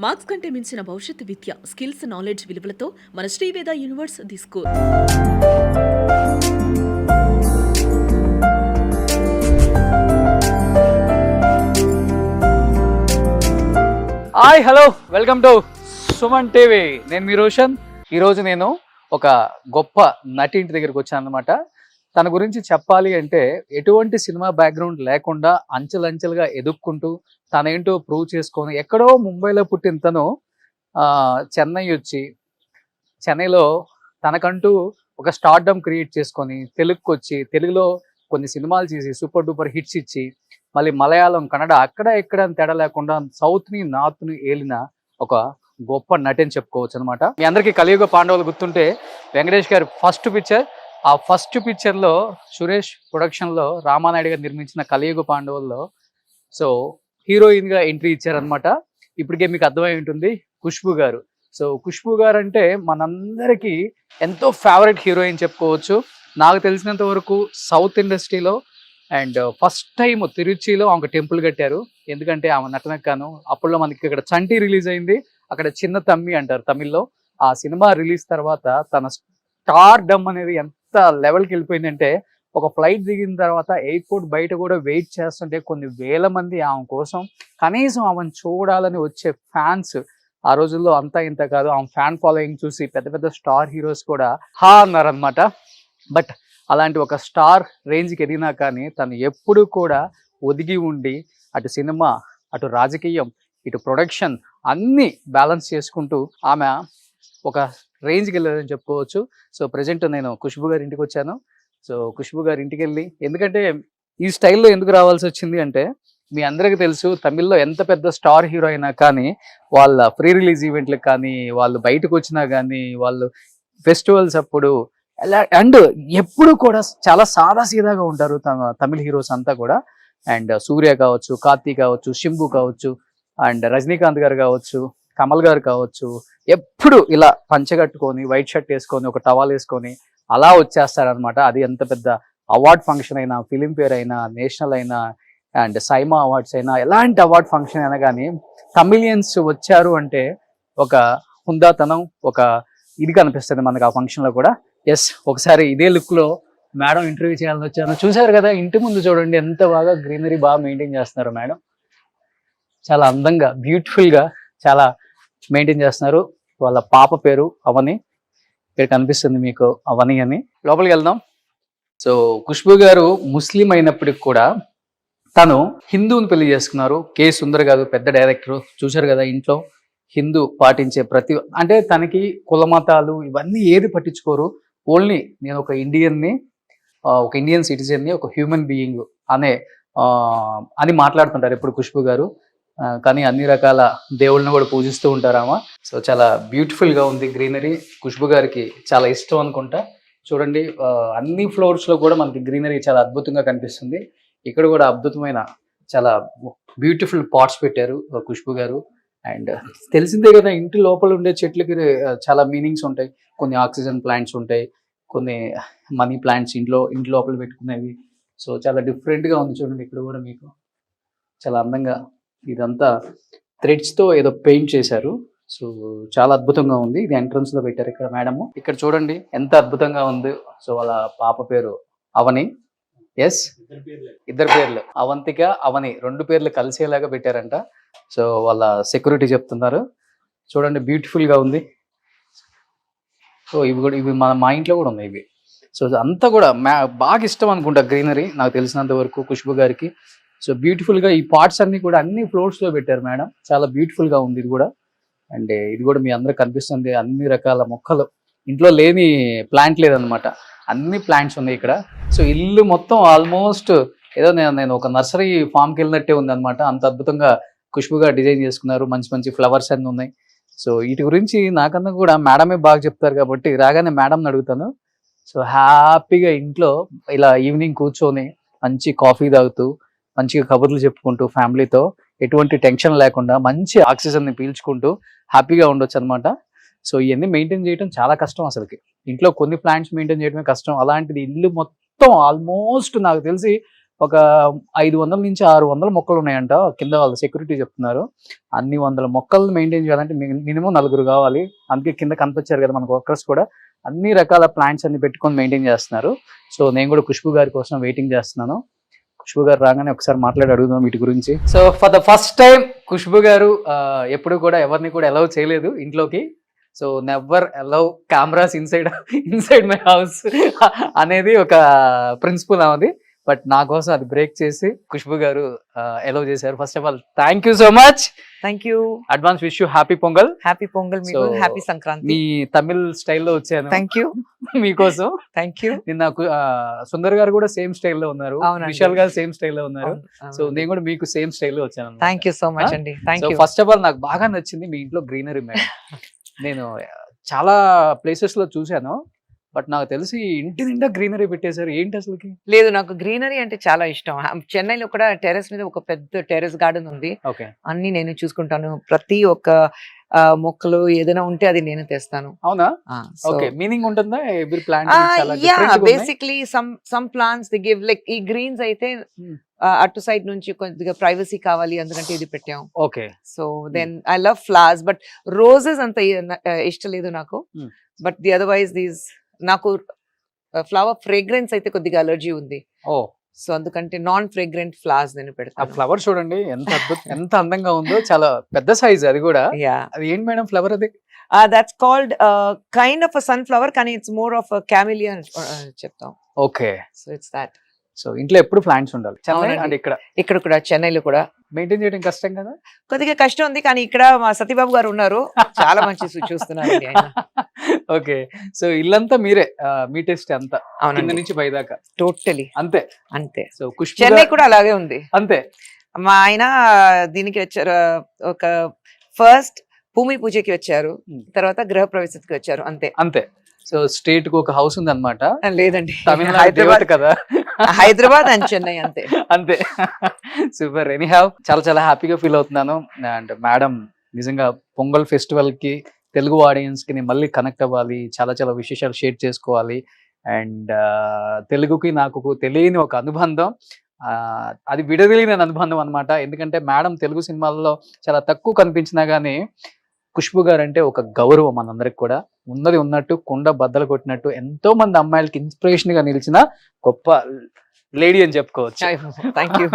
Marks కంటే మించిన భవిష్యత్తు విద్య, స్కిల్స్, నాలెడ్జ్ విలువలతో మన Sri Veda universe the school. Hi hello welcome to Suman TV. నేను మీ రోషన్. ఈరోజు నేను ఒక గొప్ప నటి ఇంటి దగ్గరికి వచ్చాను అనమాట. తన గురించి చెప్పాలి అంటే ఎటువంటి సినిమా బ్యాక్గ్రౌండ్ లేకుండా అంచెలంచెలుగా ఎదుక్కుంటూ తనేంటో ప్రూవ్ చేసుకొని ఎక్కడో ముంబైలో పుట్టిన తను చెన్నై వచ్చి చెన్నైలో తనకంటూ ఒక స్టార్డమ్ క్రియేట్ చేసుకొని తెలుగుకి వచ్చి తెలుగులో కొన్ని సినిమాలు చేసి సూపర్ డూపర్ హిట్స్ ఇచ్చి మళ్ళీ మలయాళం, కన్నడ అక్కడ ఎక్కడ తేడా లేకుండా సౌత్ని నార్త్ని ఏలిన ఒక గొప్ప నటి అని చెప్పుకోవచ్చు అనమాట. మీ అందరికీ కలియుగ పాండవులు గుర్తుంటే వెంకటేష్ గారి ఫస్ట్ పిక్చర్, ఆ ఫస్ట్ పిక్చర్లో సురేష్ ప్రొడక్షన్లో రామానాయుడు గారు నిర్మించిన కలియుగ పాండవుల్లో సో హీరోయిన్గా ఎంట్రీ ఇచ్చారనమాట. ఇప్పటికే మీకు అర్థమై ఉంటుంది ఖుష్బు గారు. సో ఖుష్బు గారు అంటే మనందరికీ ఎంతో ఫేవరెట్ హీరోయిన్ చెప్పుకోవచ్చు. నాకు తెలిసినంత వరకు సౌత్ ఇండస్ట్రీలో అండ్ ఫస్ట్ టైం తిరుచిలో ఆమె టెంపుల్ కట్టారు. ఎందుకంటే ఆమె నటనకాను అప్పట్లో మనకి ఇక్కడ చంటి రిలీజ్ అయింది, అక్కడ చిన్న తమ్మి అంటారు తమిళ్లో. ఆ సినిమా రిలీజ్ తర్వాత తన స్టార్ డమ్ అనేది ఎంత లెవెల్కి వెళ్ళిపోయిందంటే ఒక ఫ్లైట్ దిగిన తర్వాత ఎయిర్పోర్ట్ బయట కూడా వెయిట్ చేస్తుంటే కొన్ని వేల మంది ఆమె కోసం కనీసం ఆమెను చూడాలని వచ్చే ఫ్యాన్స్. ఆ రోజుల్లో అంతా ఇంత కాదు, ఆమె ఫ్యాన్ ఫాలోయింగ్ చూసి పెద్ద పెద్ద స్టార్ హీరోస్ కూడా హా అన్నారనమాట. బట్ అలాంటి ఒక స్టార్ రేంజ్కి ఎదిగినా కానీ తను ఎప్పుడు కూడా ఒదిగి ఉండి అటు సినిమా, అటు రాజకీయం, ఇటు ప్రొడక్షన్ అన్నీ బ్యాలెన్స్ చేసుకుంటూ ఆమె ఒక రేంజ్కి వెళ్ళారని చెప్పుకోవచ్చు. సో ప్రజెంట్ నేను ఖుష్బు గారి ఇంటికి వచ్చాను. సో ఖుష్బు గారి ఇంటికి వెళ్ళి, ఎందుకంటే ఈ స్టైల్లో ఎందుకు రావాల్సి వచ్చింది అంటే మీ అందరికీ తెలుసు తమిళ్లో ఎంత పెద్ద స్టార్ హీరో అయినా కానీ వాళ్ళ ప్రీ రిలీజ్ ఈవెంట్లకు కానీ వాళ్ళు బయటకు వచ్చినా కానీ వాళ్ళు ఫెస్టివల్స్ అప్పుడు అండ్ ఎప్పుడు కూడా చాలా సాదాసీదాగా ఉంటారు తమిళ హీరోస్ అంతా కూడా. అండ్ సూర్య కావచ్చు, కార్తీక్ కావచ్చు, శంభు కావచ్చు, అండ్ రజనీకాంత్ గారు కావచ్చు, కమల్ గారు కావచ్చు, ఎప్పుడు ఇలా పంచగట్టుకొని వైట్ షర్ట్ వేసుకొని ఒక టవాల్ వేసుకొని అలా వచ్చేస్తారనమాట. అది ఎంత పెద్ద అవార్డ్ ఫంక్షన్ అయినా, ఫిలింఫేర్ అయినా, నేషనల్ అయినా, అండ్ సైమా అవార్డ్స్ అయినా, ఎలాంటి అవార్డ్ ఫంక్షన్ అయినా కానీ తమిళియన్స్ వచ్చారు అంటే ఒక హుందాతనం, ఒక ఇది కనిపిస్తుంది మనకు ఆ ఫంక్షన్లో కూడా. ఎస్, ఒకసారి ఇదే లుక్లో మేడం ఇంటర్వ్యూ చేయాలని వచ్చాను. చూసారు కదా ఇంటి ముందు చూడండి ఎంత బాగా గ్రీనరీ బాగా మెయింటైన్ చేస్తున్నారు మేడం. చాలా అందంగా బ్యూటిఫుల్గా చాలా మెయింటైన్ చేస్తున్నారు. వాళ్ళ పాప పేరు అవని, ఇక్కడ కనిపిస్తుంది మీకు అవని అని. లోపలికి వెళ్దాం. సో ఖుష్బు గారు ముస్లిం అయినప్పటికి కూడా తను హిందువుని పెళ్లి చేసుకున్నారు. కే సుందర్ గారు పెద్ద డైరెక్టర్. చూశారు కదా ఇంట్లో హిందూ పాటించే ప్రతి అంటే తనకి కుల మతాలు ఇవన్నీ ఏది పట్టించుకోరు. ఓన్లీ నేను ఒక ఇండియన్ని, ఒక ఇండియన్ సిటిజన్ని, ఒక హ్యూమన్ బీయింగ్ అని మాట్లాడుతుంటారు ఎప్పుడు ఖుష్బు గారు. కానీ అన్ని రకాల దేవుళ్ళని కూడా పూజిస్తూ ఉంటారామా. సో చాలా బ్యూటిఫుల్గా ఉంది గ్రీనరీ. ఖుష్బు గారికి చాలా ఇష్టం అనుకుంటా. చూడండి అన్ని ఫ్లోర్స్లో కూడా మనకి గ్రీనరీ చాలా అద్భుతంగా కనిపిస్తుంది. ఇక్కడ కూడా అద్భుతమైన చాలా బ్యూటిఫుల్ పాట్స్ పెట్టారు ఖుష్బు గారు. అండ్ తెలిసిందే కదా ఇంటి లోపల ఉండే చెట్లకి చాలా మీనింగ్స్ ఉంటాయి. కొన్ని ఆక్సిజన్ ప్లాంట్స్ ఉంటాయి, కొన్ని మనీ ప్లాంట్స్ ఇంటి లోపల పెట్టుకునేవి. సో చాలా డిఫరెంట్గా ఉంది చూడండి. ఇక్కడ కూడా మీకు చాలా అందంగా ఇదంతా థ్రెడ్స్తో ఏదో పెయింట్ చేశారు. సో చాలా అద్భుతంగా ఉంది. ఇది ఎంట్రన్స్ లో పెట్టారు ఇక్కడ మేడము. ఇక్కడ చూడండి ఎంత అద్భుతంగా ఉంది. సో వాళ్ళ పాప పేరు అవని. ఎస్, ఇద్దరు పేర్లు అవంతిక, అవని, రెండు పేర్లు కలిసేలాగా పెట్టారంట. సో వాళ్ళ సెక్యూరిటీ చెప్తున్నారు. చూడండి బ్యూటిఫుల్ గా ఉంది. సో ఇవి మా ఇంట్లో కూడా ఉన్నాయి ఇవి. సో అంతా కూడా బాగా ఇష్టం అనుకుంటా గ్రీనరీ నాకు తెలిసినంత వరకు ఖుష్బు గారికి. సో బ్యూటిఫుల్ గా ఈ పార్ట్స్ అన్ని కూడా అన్ని ఫ్లోర్స్ లో పెట్టారు మేడం. చాలా బ్యూటిఫుల్ గా ఉంది ఇది కూడా. అండ్ ఇది కూడా మీ అందరికి కనిపిస్తుంది. అన్ని రకాల మొక్కలు, ఇంట్లో లేని ప్లాంట్ లేదనమాట, అన్ని ప్లాంట్స్ ఉన్నాయి ఇక్కడ. సో ఇల్లు మొత్తం ఆల్మోస్ట్ ఏదో నేను ఒక నర్సరీ ఫామ్కి వెళ్ళినట్టే ఉంది అనమాట. అంత అద్భుతంగా ఖుష్బుగా డిజైన్ చేసుకున్నారు. మంచి మంచి ఫ్లవర్స్ అన్ని ఉన్నాయి. సో వీటి గురించి నాకన్నా కూడా మేడమే బాగా చెప్తారు కాబట్టి రాగానే మేడంని అడుగుతాను. సో హ్యాపీగా ఇంట్లో ఇలా ఈవినింగ్ కూర్చొని మంచి కాఫీ తాగుతూ మంచిగా కబుర్లు చెప్పుకుంటూ ఫ్యామిలీతో ఎటువంటి టెన్షన్ లేకుండా మంచి ఆక్సిజన్ని పీల్చుకుంటూ హ్యాపీగా ఉండొచ్చు అనమాట. సో ఇవన్నీ మెయింటైన్ చేయడం చాలా కష్టం అసలుకి. ఇంట్లో కొన్ని ప్లాంట్స్ మెయింటైన్ చేయడమే కష్టం, అలాంటిది ఇల్లు మొత్తం ఆల్మోస్ట్ నాకు తెలిసి ఒక 500 నుంచి 600 మొక్కలు ఉన్నాయంట కింద వాళ్ళ సెక్యూరిటీ చెప్తున్నారు. అన్ని వందల మొక్కలు మెయింటైన్ చేయాలంటే మినిమం 4 కావాలి. అందుకే కింద కనిపించారు కదా మనకు వర్కర్స్ కూడా అన్ని రకాల ప్లాంట్స్ అన్ని పెట్టుకొని మెయింటైన్ చేస్తున్నారు. సో నేను కూడా ఖుష్బు గారి కోసం వెయిటింగ్ చేస్తున్నాను. ఖుష్బు గారు రాగానే ఒకసారి మాట్లాడి అడుగుదాం వీటి గురించి. So for the first time Khushbu గారు ఎప్పుడు కూడా ఎవరిని కూడా అలౌ చేయలేదు ఇంట్లోకి. So never allow cameras inside my house అనేది ఒక ప్రిన్సిపల్ అనేది. బట్ నా కోసం అది బ్రేక్ చేసి ఖుష్బు గారు అలౌ చేశారు. First of all thank you so much. Thank you. Advance wish you happy Pongal. Happy Pongal మీకు. So, happy Sankranti. మీ తమిళ్ స్టైల్లో వచ్చాను. Thank you. మీకోసం. Thank you. నిన్న సుందర్ గారు కూడా సేమ్ స్టైల్లో ఉన్నారు. అవునండి. విశాల్ గారు సేమ్ స్టైల్లో ఉన్నారు. సో నేను కూడా మీకు సేమ్ స్టైల్లో వచ్చాను. థ్యాంక్ యూ సో మచ్ అండి. Thank you. First of all నాకు బాగా నచ్చింది మీ ఇంట్లో గ్రీనరీ మేడం. నేను చాలా ప్లేసెస్ లో చూశాను, బట్ నాకు తెలిసి ఇంటి నిండా గ్రీనరీ పెట్టేశారు. ఏంటి అసలుకి? లేదు, నాకు గ్రీనరీ అంటే చాలా ఇష్టం. చెన్నైలో కూడా టెర్రస్ మీద ఒక పెద్ద టెర్రస్ గార్డెన్ ఉంది. ఓకే. అన్ని నేను చూసుకుంటాను. ప్రతి ఒక్క మొక్కలు ఏదైనా ఉంటే అది నేను తెస్తాను. అవునా? ఓకే. మీనింగ్ ఉంటుందా every plant? Basically some plants the give like ఈ గ్రీన్స్ అయితే అటు సైడ్ నుంచి కొద్దిగా ప్రైవసీ కావాలి అందుకంటే ఇది పెట్టాం. Okay. So then I love flowers, but roses అంత ఇష్టం లేదు నాకు. బట్ ది అదర్వైజ్ దీస్ నాకు ఫ్లవర్ ఫ్రేగ్రెన్స్ అయితే కొద్దిగా అలర్జీ ఉంది. ఓ, సో అందుకంటే నాన్ ఫ్రేగ్రెంట్ ఫ్లవర్స్ నేను ఆ పెడతాను. ఫ్లవర్ చూడండి ఎంత ఎంత అందంగా ఉందో. చాలా పెద్ద సైజ్ అది కూడా. అది ఏంటి మేడం ఫ్లవర్ అది? That's called kind of a son flower, కానీ ఇట్స్ మోర్ ఆఫ్ క్యామిలియా చెప్తాం. Okay. So it's that. So ఇంట్లో ఎప్పుడు ప్లాంట్స్ ఉండాలి. చెన్నై అండ్ ఇక్కడ కూడా చెన్నైలో కూడా మెయింటైన్ చేయడం కష్టం కదా? కొద్దిగా కష్టం ఉంది, కానీ ఇక్కడ మా సతీబాబు గారు ఉన్నారు, చాలా మంచి చూస్తున్నారు. ఓకే. సో ఇల్లంతా మీరే మీ టెస్ట్ అంతా కింద అవునండి, నుంచి పై దాకా టోటలీ అంతే. అంతే. సో ఖుష్బు చెన్నై కూడా అలాగే ఉంది. అంతే. మా ఆయన దీనికి వచ్చారు, ఒక ఫస్ట్ భూమి పూజకి వచ్చారు, తర్వాత గృహ ప్రవేశకి వచ్చారు, అంతే. అంతే. సో స్టేట్ కు ఒక హౌస్ ఉంది అనమాట. లేదండి, తమిళనాడు హైదరాబాద్ కదా. హైదరాబాద్ అండ్ చెన్నై అంతే. అంతే. సూపర్. ఎనీ హ్యావ్ చాలా చాలా హ్యాపీగా ఫీల్ అవుతున్నాను. అండ్ మేడం నిజంగా పొంగల్ ఫెస్టివల్ కి తెలుగు ఆడియన్స్ కి నేను మళ్ళీ కనెక్ట్ అవ్వాలి, చాలా చాలా విశేషాలు షేర్ చేసుకోవాలి. అండ్ తెలుగుకి నాకు తెలియని ఒక అనుబంధం, అది విడదీయలేని అనుబంధం అనమాట. ఎందుకంటే మేడం తెలుగు సినిమాల్లో చాలా తక్కువ కనిపించినా గానీ ఖుష్బు గారు అంటే ఒక గౌరవం మనందరికి కూడా. ఉన్నది ఉన్నట్టు కుండ బద్దలు కొట్టినట్టు ఎంతో మంది అమ్మాయిలకి ఇన్స్పిరేషన్ గా నిలిచిన గొప్ప లేడీ అని చెప్పుకోవచ్చు. Thank you.